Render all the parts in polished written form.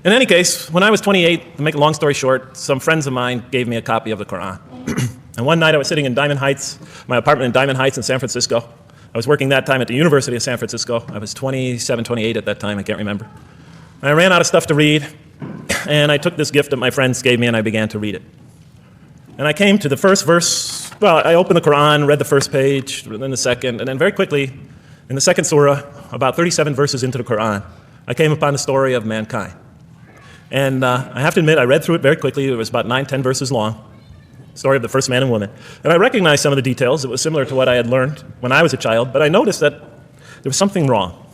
In any case, when I was 28, to make a long story short, some friends of mine gave me a copy of the Quran. And one night I was sitting in Diamond Heights, my apartment in Diamond Heights in San Francisco. I was working that time at the University of San Francisco. I was 27, 28 at that time, I can't remember. And I ran out of stuff to read, and I took this gift that my friends gave me and I began to read it. And I came to the first verse. Well, I opened the Quran, read the first page, then the second, and then very quickly, in the second surah, about 37 verses into the Quran, I came upon the story of mankind. And I have to admit, I read through it very quickly. It was about 9, 10 verses long, the story of the first man and woman. And I recognized some of the details. It was similar to what I had learned when I was a child, but I noticed that there was something wrong.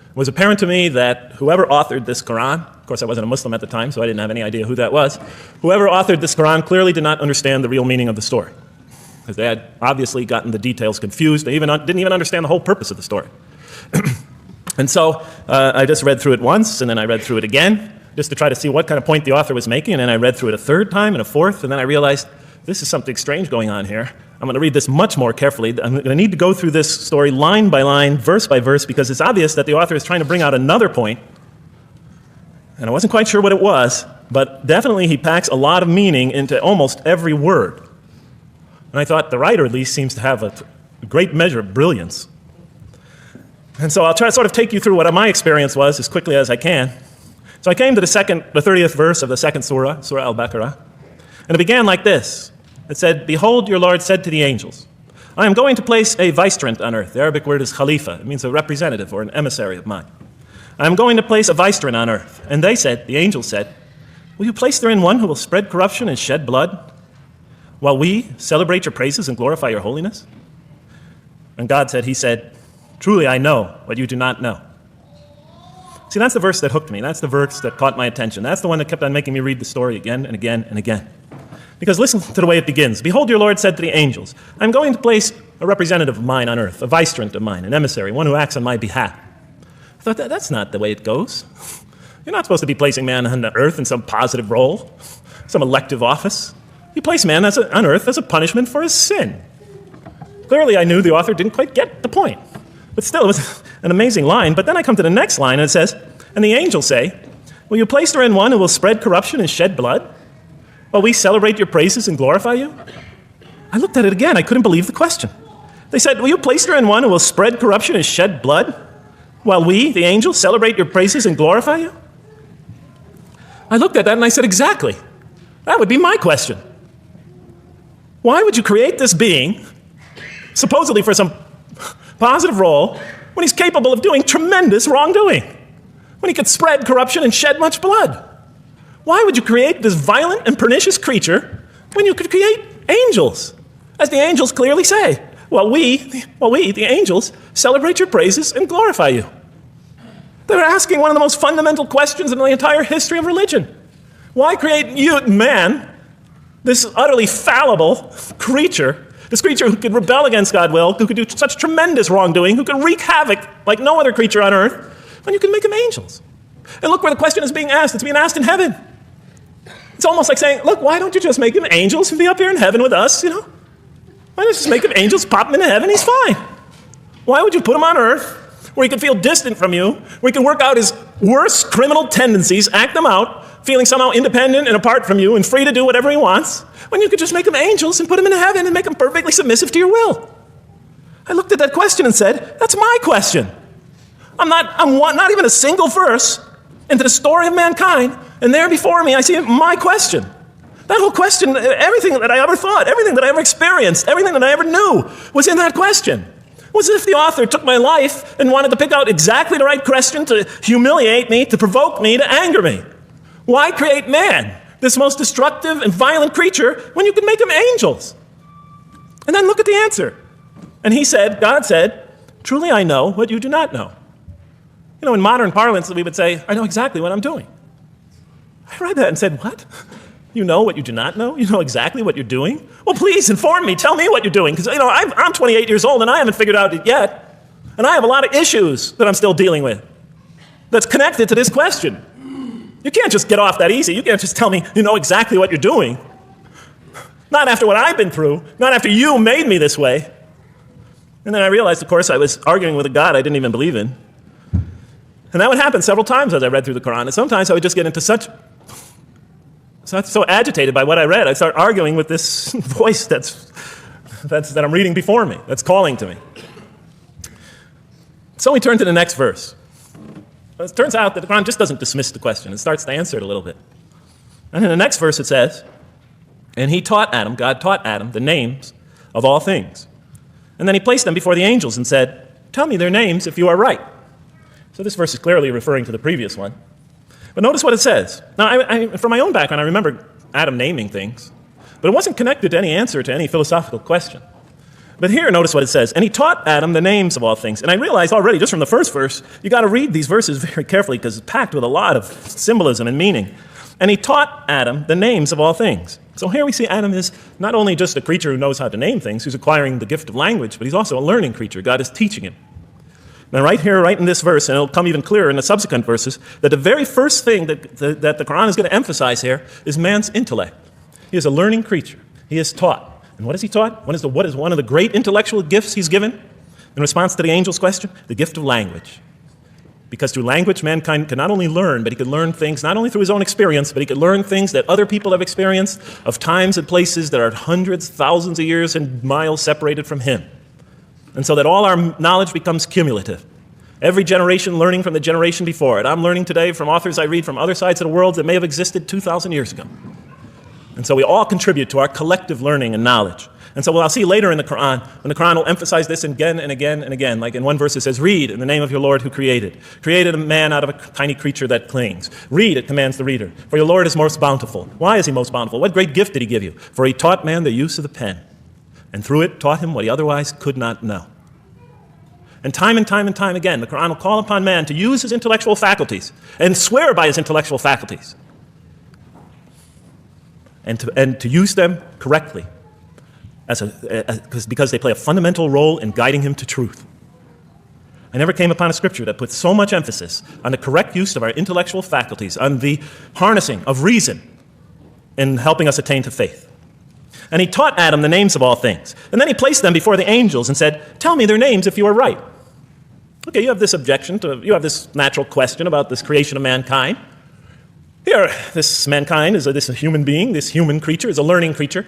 It was apparent to me that whoever authored this Quran, of course I wasn't a Muslim at the time, so I didn't have any idea who that was, whoever authored this Quran clearly did not understand the real meaning of the story, because they had obviously gotten the details confused. They didn't even understand the whole purpose of the story. And so I just read through it once, and then I read through it again, just to try to see what kind of point the author was making, and then I read through it a third time and a fourth, and then I realized this is something strange going on here. I'm going to read this much more carefully. I'm going to need to go through this story line by line, verse by verse, because it's obvious that the author is trying to bring out another point, and I wasn't quite sure what it was, but definitely he packs a lot of meaning into almost every word. And I thought the writer at least seems to have a great measure of brilliance. And so I'll try to sort of take you through what my experience was as quickly as I can. So I came to the 30th verse of the second surah, Surah Al-Baqarah, and it began like this. It said, "Behold, your Lord said to the angels, I am going to place a vicegerent on earth." The Arabic word is khalifa. It means a representative or an emissary of mine. "I am going to place a vicegerent on earth." And they said, the angels said, "Will you place therein one who will spread corruption and shed blood, while we celebrate your praises and glorify your holiness?" And God said, he said, "Truly I know what you do not know." See, that's the verse that hooked me. That's the verse that caught my attention. That's the one that kept on making me read the story again and again and again. Because listen to the way it begins. "Behold, your Lord said to the angels, I'm going to place a representative of mine on earth, a vicegerent of mine, an emissary, one who acts on my behalf." I thought, that's not the way it goes. You're not supposed to be placing man on earth in some positive role, some elective office. You place man on earth as a punishment for his sin. Clearly, I knew the author didn't quite get the point. But still, it was an amazing line. But then I come to the next line, and it says, "And the angels say, will you place therein one who will spread corruption and shed blood, while we celebrate your praises and glorify you?" I looked at it again. I couldn't believe the question. They said, "Will you place therein one who will spread corruption and shed blood, while we, the angels, celebrate your praises and glorify you?" I looked at that and I said, exactly. That would be my question. Why would you create this being, supposedly for some positive role, when he's capable of doing tremendous wrongdoing, when he could spread corruption and shed much blood? Why would you create this violent and pernicious creature when you could create angels? As the angels clearly say, while we, the angels, celebrate your praises and glorify you. They're asking one of the most fundamental questions in the entire history of religion. Why create you, man, this utterly fallible creature, this creature who could rebel against God's will, who could do such tremendous wrongdoing, who could wreak havoc like no other creature on earth, when you can make them angels? And look where the question is being asked. It's being asked in heaven. It's almost like saying, look, why don't you just make them angels and be up here in heaven with us, you know? Why don't you just make them angels, pop them into heaven, he's fine. Why would you put him on earth where he could feel distant from you, where he can work out his worst criminal tendencies, act them out, feeling somehow independent and apart from you and free to do whatever he wants, when you could just make them angels and put them into heaven and make them perfectly submissive to your will? I looked at that question and said, that's my question. I'm not even a single verse into the story of mankind, and there before me I see my question. That whole question, everything that I ever thought, everything that I ever experienced, everything that I ever knew was in that question. It was as if the author took my life and wanted to pick out exactly the right question to humiliate me, to provoke me, to anger me. Why create man, this most destructive and violent creature, when you can make him angels? And then look at the answer. And he said, God said, truly I know what you do not know. You know, in modern parlance, we would say, I know exactly what I'm doing. I read that and said, what? You know what you do not know? You know exactly what you're doing? Well, please inform me. Tell me what you're doing. Because, you know, I'm 28 years old and I haven't figured out it yet. And I have a lot of issues that I'm still dealing with that's connected to this question. You can't just get off that easy. You can't just tell me you know exactly what you're doing. Not after what I've been through. Not after you made me this way. And then I realized, of course, I was arguing with a God I didn't even believe in. And that would happen several times as I read through the Quran. And sometimes I would just get into so agitated by what I read, I'd start arguing with this voice that I'm reading before me, that's calling to me. So we turn to the next verse. It turns out that the Quran just doesn't dismiss the question. It starts to answer it a little bit. And in the next verse it says, and he taught Adam, God taught Adam, the names of all things. And then he placed them before the angels and said, tell me their names if you are right. So this verse is clearly referring to the previous one. But notice what it says. Now, from my own background, I remember Adam naming things, but it wasn't connected to any answer to any philosophical question. But here, notice what it says. And he taught Adam the names of all things. And I realized already, just from the first verse, you got to read these verses very carefully because it's packed with a lot of symbolism and meaning. And he taught Adam the names of all things. So here we see Adam is not only just a creature who knows how to name things, who's acquiring the gift of language, but he's also a learning creature. God is teaching him. Now right here, right in this verse, and it'll come even clearer in the subsequent verses, that the very first thing that the Quran is going to emphasize here is man's intellect. He is a learning creature. He is taught. And what is he taught? What is one of the great intellectual gifts he's given? In response to the angel's question, the gift of language. Because through language, mankind can not only learn, but he could learn things not only through his own experience, but he could learn things that other people have experienced of times and places that are hundreds, thousands of years and miles separated from him. And so that all our knowledge becomes cumulative. Every generation learning from the generation before it. I'm learning today from authors I read from other sides of the world that may have existed 2,000 years ago. And so we all contribute to our collective learning and knowledge. And so what I'll see later in the Quran, when the Quran will emphasize this again and again and again. Like in one verse it says, read in the name of your Lord who created a man out of a tiny creature that clings. Read, it commands the reader. For your Lord is most bountiful. Why is he most bountiful? What great gift did he give you? For he taught man the use of the pen. And through it taught him what he otherwise could not know. And time again, the Quran will call upon man to use his intellectual faculties and swear by his intellectual faculties. And to use them correctly because they play a fundamental role in guiding him to truth. I never came upon a scripture that puts so much emphasis on the correct use of our intellectual faculties, on the harnessing of reason in helping us attain to faith. And he taught Adam the names of all things. And then he placed them before the angels and said, tell me their names if you are right. Okay, you have this this natural question about this creation of mankind. Here, this mankind is this human being, this human creature is a learning creature.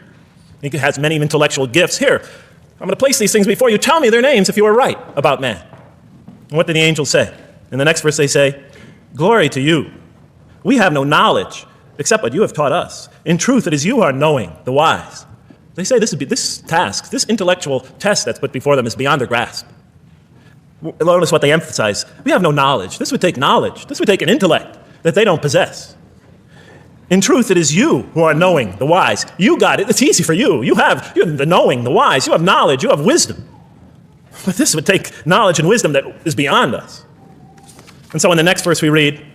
He has many intellectual gifts. Here, I'm going to place these things before you. Tell me their names if you are right about man. And what did the angels say? In the next verse they say, glory to you. We have no knowledge except what you have taught us. In truth, it is you who are knowing, the wise. They say this intellectual test that's put before them is beyond their grasp. Notice what they emphasize. We have no knowledge. This would take knowledge. This would take an intellect that they don't possess. In truth, it is you who are knowing, the wise. You got it. It's easy for you. You have the knowing, the wise. You have knowledge. You have wisdom. But this would take knowledge and wisdom that is beyond us. And so in the next verse we read,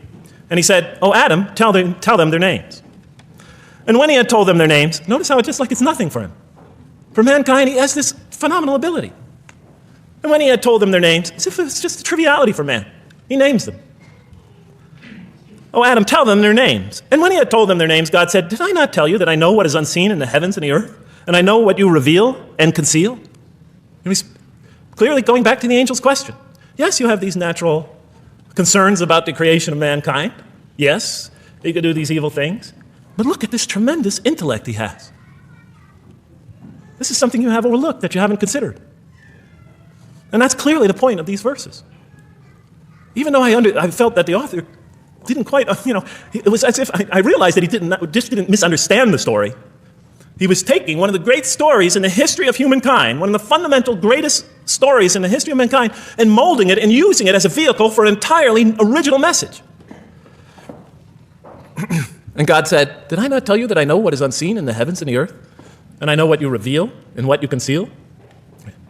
and he said, oh, Adam, tell them their names. And when he had told them their names, notice how it's nothing for him. For mankind, he has this phenomenal ability. And when he had told them their names, as if it's just a triviality for man, he names them. Oh, Adam, tell them their names. And when he had told them their names, God said, did I not tell you that I know what is unseen in the heavens and the earth? And I know what you reveal and conceal? And he's clearly going back to the angel's question. Yes, you have these natural concerns about the creation of mankind. Yes, he could do these evil things. But look at this tremendous intellect he has. This is something you have overlooked that you haven't considered. And that's clearly the point of these verses. Even though I felt that the author didn't quite, it was as if I realized that he didn't misunderstand the story. He was taking one of the great stories in the history of humankind, one of the fundamental greatest stories in the history of mankind, and molding it and using it as a vehicle for an entirely original message. And God said, did I not tell you that I know what is unseen in the heavens and the earth? And I know what you reveal and what you conceal?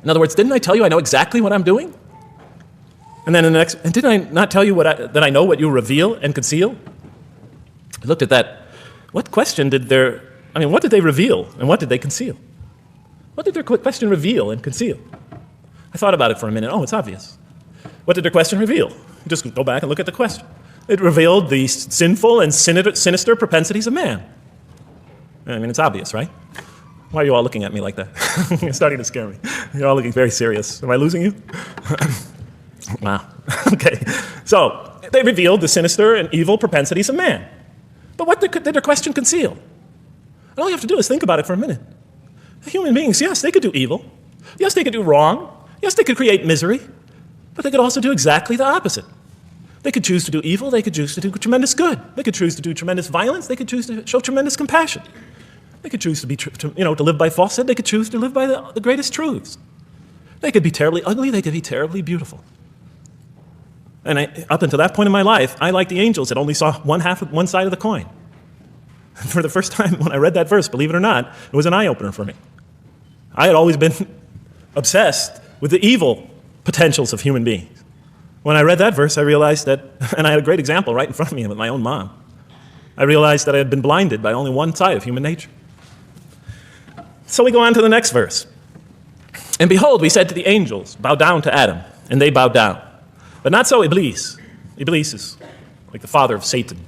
In other words, didn't I tell you I know exactly what I'm doing? And then and didn't I not tell you that I know what you reveal and conceal? I looked at that. What did they reveal and what did they conceal? What did their question reveal and conceal? I thought about it for a minute. Oh, it's obvious. What did their question reveal? You just go back and look at the question. It revealed the sinful and sinister propensities of man. I mean, it's obvious, right? Why are you all looking at me like that? You're starting to scare me. You're all looking very serious. Am I losing you? Wow. Okay. So, they revealed the sinister and evil propensities of man. But what did their question conceal? And all you have to do is think about it for a minute. Human beings, yes, they could do evil. Yes, they could do wrong. Yes, they could create misery. But they could also do exactly the opposite. They could choose to do evil. They could choose to do tremendous good. They could choose to do tremendous violence. They could choose to show tremendous compassion. They could choose to live by falsehood. They could choose to live by the greatest truths. They could be terribly ugly. They could be terribly beautiful. And up until that point in my life, I, like the angels, had only saw one side of the coin. And for the first time, when I read that verse, believe it or not, it was an eye-opener for me. I had always been obsessed with the evil potentials of human beings. When I read that verse, I realized that, and I had a great example right in front of me with my own mom, I realized that I had been blinded by only one side of human nature. So we go on to the next verse. And behold, we said to the angels, bow down to Adam, and they bowed down. But not so Iblis. Iblis is like the father of Satan.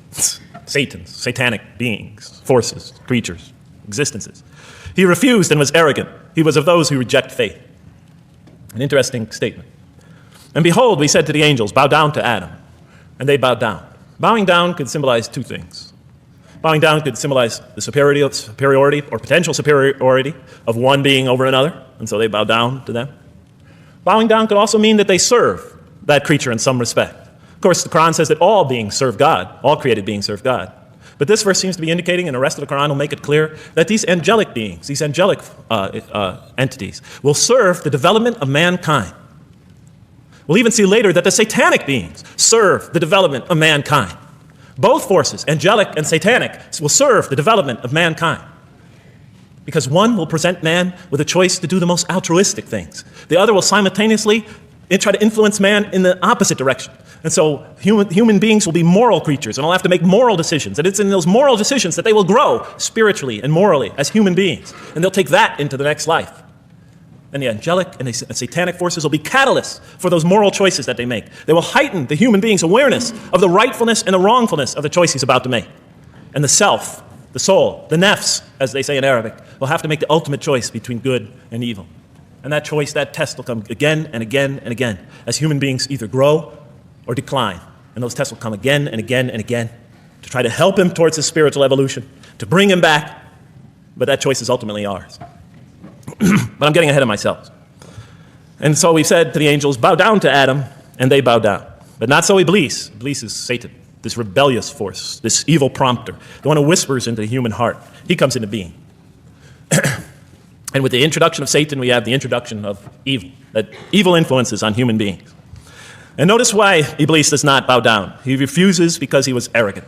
Satans, satanic beings, forces, creatures, existences. He refused and was arrogant. He was of those who reject faith. An interesting statement. And behold, we said to the angels, bow down to Adam, and they bowed down. Bowing down could symbolize two things. Bowing down could symbolize the superiority or potential superiority of one being over another, and so they bow down to them. Bowing down could also mean that they serve that creature in some respect. Of course, the Quran says that all beings serve God, all created beings serve God. But this verse seems to be indicating, and the rest of the Quran will make it clear, that these angelic beings, these angelic entities, will serve the development of mankind. We'll even see later that the satanic beings serve the development of mankind. Both forces, angelic and satanic, will serve the development of mankind. Because one will present man with a choice to do the most altruistic things. The other will simultaneously try to influence man in the opposite direction. And so human beings will be moral creatures, and they'll have to make moral decisions. And it's in those moral decisions that they will grow spiritually and morally as human beings. And they'll take that into the next life. And the angelic and the satanic forces will be catalysts for those moral choices that they make. They will heighten the human being's awareness of the rightfulness and the wrongfulness of the choice he's about to make. And the self, the soul, the nafs, as they say in Arabic, will have to make the ultimate choice between good and evil. And that choice, that test will come again and again and again as human beings either grow or decline. And those tests will come again and again and again to try to help him towards his spiritual evolution, to bring him back. But that choice is ultimately ours. But I'm getting ahead of myself. And so we said to the angels, bow down to Adam, and they bow down. But not so Iblis. Iblis is Satan, this rebellious force, this evil prompter, the one who whispers into the human heart. He comes into being. And with the introduction of Satan, we have the introduction of evil, that evil influences on human beings. And notice why Iblis does not bow down. He refuses because he was arrogant.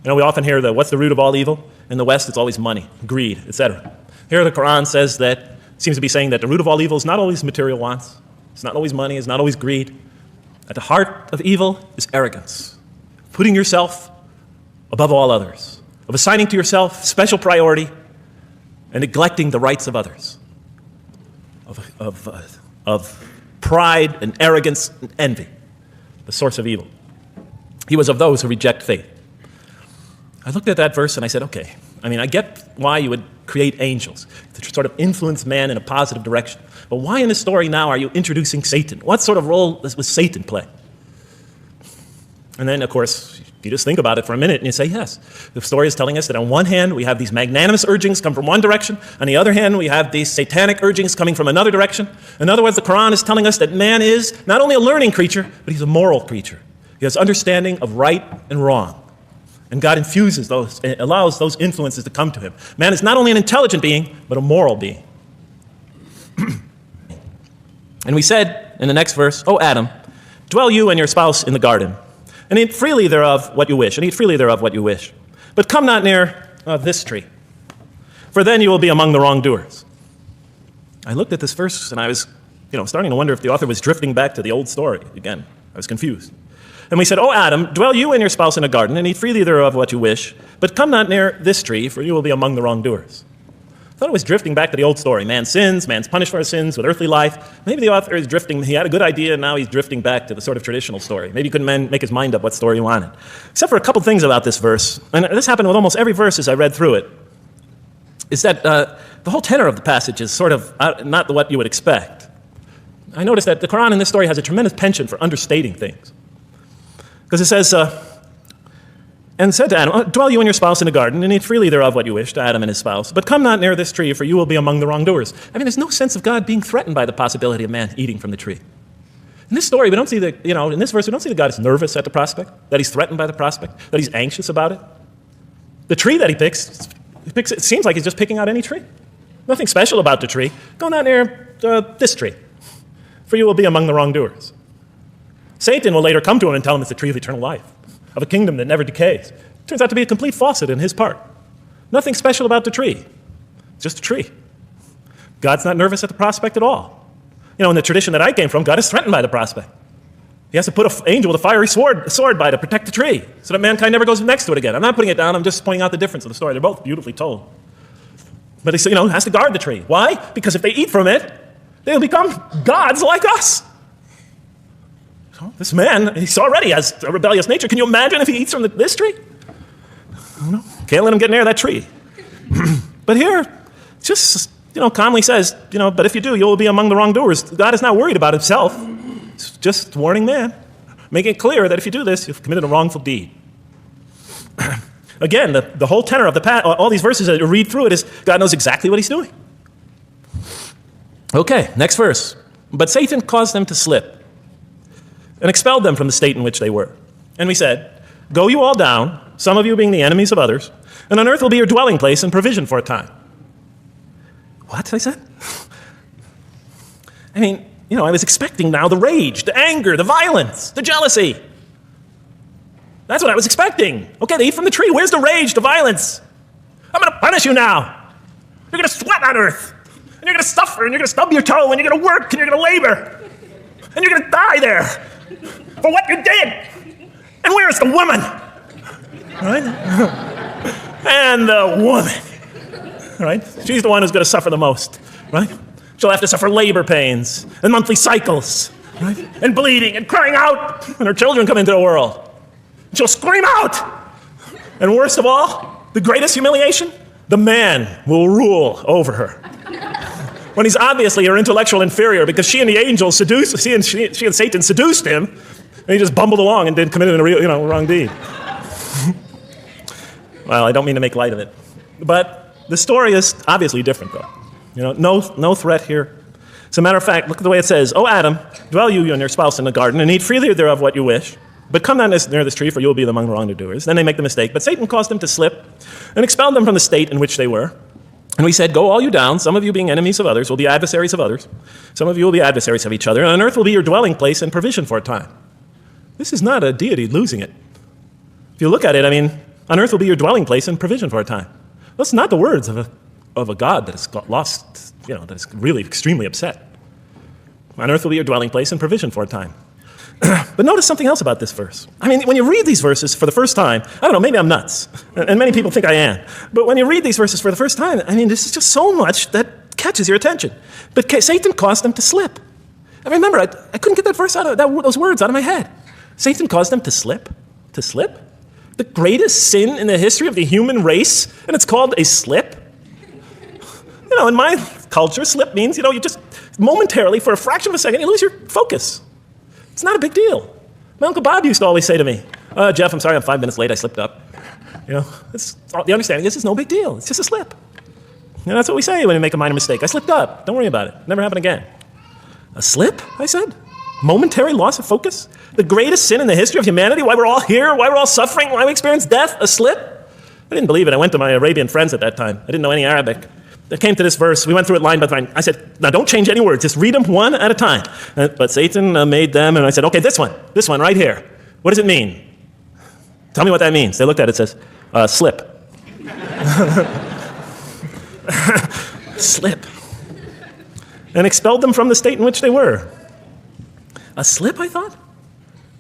You know, we often hear what's the root of all evil? In the West, it's always money, greed, etc. Here the Quran says that, seems to be saying that the root of all evil is not always material wants. It's not always money, it's not always greed. At the heart of evil is arrogance. Putting yourself above all others. Of assigning to yourself special priority and neglecting the rights of others. Of pride and arrogance and envy. The source of evil. He was of those who reject faith. I looked at that verse and I said, okay, I get why you would create angels, to sort of influence man in a positive direction. But why in this story now are you introducing Satan? What sort of role does Satan play? And then, of course, you just think about it for a minute and you say, yes, the story is telling us that on one hand we have these magnanimous urgings come from one direction, on the other hand we have these satanic urgings coming from another direction. In other words, the Quran is telling us that man is not only a learning creature, but he's a moral creature. He has understanding of right and wrong. And God infuses those, allows those influences to come to him. Man is not only an intelligent being, but a moral being. And we said in the next verse, O Adam, dwell you and your spouse in the garden, and eat freely thereof what you wish, and eat freely thereof what you wish. But come not near this tree, for then you will be among the wrongdoers. I looked at this verse and I was, starting to wonder if the author was drifting back to the old story again. I was confused. And we said, O Adam, dwell you and your spouse in a garden, and eat freely thereof what you wish, but come not near this tree, for you will be among the wrongdoers. I thought it was drifting back to the old story. Man sins, man's punished for his sins with earthly life. Maybe the author is drifting, he had a good idea, and now he's drifting back to the sort of traditional story. Maybe he couldn't make his mind up what story he wanted. Except for a couple things about this verse, and this happened with almost every verse as I read through it, is that the whole tenor of the passage is sort of not what you would expect. I noticed that the Quran in this story has a tremendous penchant for understating things. Because it says, and said to Adam, dwell you and your spouse in the garden, and eat freely thereof what you wish, to Adam and his spouse. But come not near this tree, for you will be among the wrongdoers. I mean, there's no sense of God being threatened by the possibility of man eating from the tree. In this story, we don't see that, in this verse, we don't see that God is nervous at the prospect, that he's threatened by the prospect, that he's anxious about it. The tree that he picks, it seems like he's just picking out any tree. Nothing special about the tree. Go not near this tree, for you will be among the wrongdoers. Satan will later come to him and tell him it's the tree of eternal life, of a kingdom that never decays. Turns out to be a complete falsehood in his part. Nothing special about the tree. It's just a tree. God's not nervous at the prospect at all. In the tradition that I came from, God is threatened by the prospect. He has to put an angel with a fiery sword by to protect the tree so that mankind never goes next to it again. I'm not putting it down, I'm just pointing out the difference of the story. They're both beautifully told. But he has to guard the tree. Why? Because if they eat from it, they'll become gods like us. So this man, he already has a rebellious nature. Can you imagine if he eats from this tree? No, can't let him get near that tree. But here, just, calmly says, but if you do, you will be among the wrongdoers. God is not worried about himself. He's just warning man, making it clear that if you do this, you've committed a wrongful deed. Again, the whole tenor of all these verses that you read through it is God knows exactly what he's doing. Okay, next verse. But Satan caused them to slip and expelled them from the state in which they were. And we said, go you all down, some of you being the enemies of others, and on earth will be your dwelling place and provision for a time. What? I said? I mean, I was expecting now the rage, the anger, the violence, the jealousy. That's what I was expecting. Okay, they eat from the tree. Where's the rage, the violence? I'm going to punish you now. You're going to sweat on earth. And you're going to suffer, and you're going to stub your toe, and you're going to work, and you're going to labor. And you're going to die there for what you did. And where's the woman? Right? And the woman. Right? She's the one who's going to suffer the most. Right? She'll have to suffer labor pains and monthly cycles. Right? And bleeding and crying out when her children come into the world. She'll scream out. And worst of all, the greatest humiliation, the man will rule over her. When he's obviously her intellectual inferior because she and the angels she and Satan seduced him, and he just bumbled along and committed a real, wrong deed. Well, I don't mean to make light of it. But the story is obviously different, though. No threat here. As a matter of fact, look at the way it says, O Adam, dwell you and your spouse in the garden, and eat freely thereof what you wish. But come not near this tree, for you will be among the wrongdoers. Then they make the mistake. But Satan caused them to slip and expelled them from the state in which they were. And we said, go all you down, some of you being enemies of others, will be adversaries of others. Some of you will be adversaries of each other. And on earth will be your dwelling place and provision for a time. This is not a deity losing it. If you look at it, on earth will be your dwelling place and provision for a time. That's not the words of a God that has got lost, that is really extremely upset. On earth will be your dwelling place and provision for a time. But notice something else about this verse. When you read these verses for the first time, I don't know, maybe I'm nuts, and many people think I am. But when you read these verses for the first time, this is just so much that catches your attention. But Satan caused them to slip. Remember, I couldn't get that verse those words out of my head. Satan caused them to slip. To slip? The greatest sin in the history of the human race, and it's called a slip? In my culture, slip means, you just momentarily, for a fraction of a second, you lose your focus. It's not a big deal. My Uncle Bob used to always say to me, Jeff, I'm sorry, I'm 5 minutes late, I slipped up. The understanding is it's no big deal. It's just a slip. That's what we say when we make a minor mistake. I slipped up. Don't worry about it. Never happen again. A slip, I said? Momentary loss of focus? The greatest sin in the history of humanity? Why we're all here? Why we're all suffering? Why we experience death? A slip? I didn't believe it. I went to my Arabian friends at that time. I didn't know any Arabic. They came to this verse. We went through it line by line. I said, now don't change any words. Just read them one at a time. But Satan made them, and I said, okay, this one right here. What does it mean? Tell me what that means. They looked at it. It says, slip. Slip. And expelled them from the state in which they were. A slip, I thought?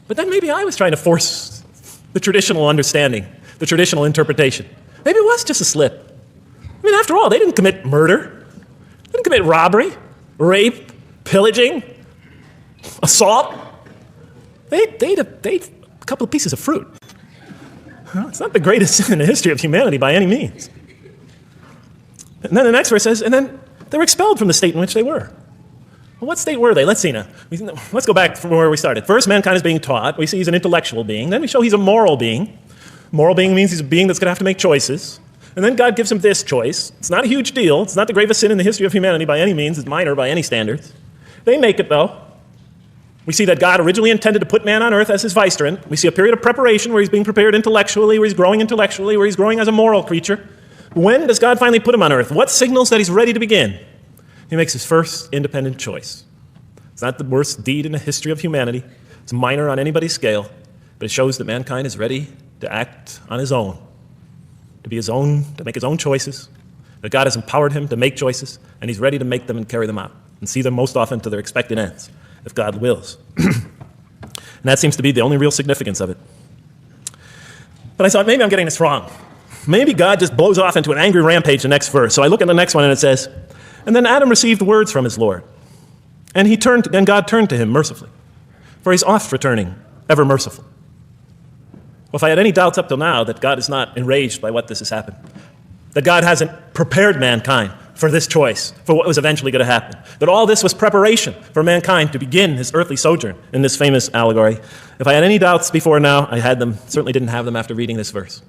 But then maybe I was trying to force the traditional understanding, the traditional interpretation. Maybe it was just a slip. After all, they didn't commit murder. They didn't commit robbery, rape, pillaging, assault. They ate a couple of pieces of fruit. It's not the greatest sin in the history of humanity by any means. And then the next verse says, and then they were expelled from the state in which they were. Well, what state were they? Let's see now. Let's go back from where we started. First, mankind is being taught. We see he's an intellectual being. Then we show he's a moral being. Moral being means he's a being that's going to have to make choices. And then God gives him this choice. It's not a huge deal. It's not the gravest sin in the history of humanity by any means. It's minor by any standards. They make it, though. We see that God originally intended to put man on earth as his vicegerent. We see a period of preparation where he's being prepared intellectually, where he's growing intellectually, where he's growing as a moral creature. When does God finally put him on earth? What signals that he's ready to begin? He makes his first independent choice. It's not the worst deed in the history of humanity. It's minor on anybody's scale, but it shows that mankind is ready to act on his own, to be his own, to make his own choices, that God has empowered him to make choices, and he's ready to make them and carry them out, and see them most often to their expected ends, if God wills. And that seems to be the only real significance of it. But I thought, maybe I'm getting this wrong. Maybe God just blows off into an angry rampage the next verse. So I look at the next one and it says, and then Adam received words from his Lord. And God turned to him mercifully, for he's oft returning, ever merciful. Well, if I had any doubts up till now that God is not enraged by what this has happened, that God hasn't prepared mankind for this choice, for what was eventually going to happen, that all this was preparation for mankind to begin his earthly sojourn in this famous allegory, if I had any doubts before now, I had them, certainly didn't have them after reading this verse.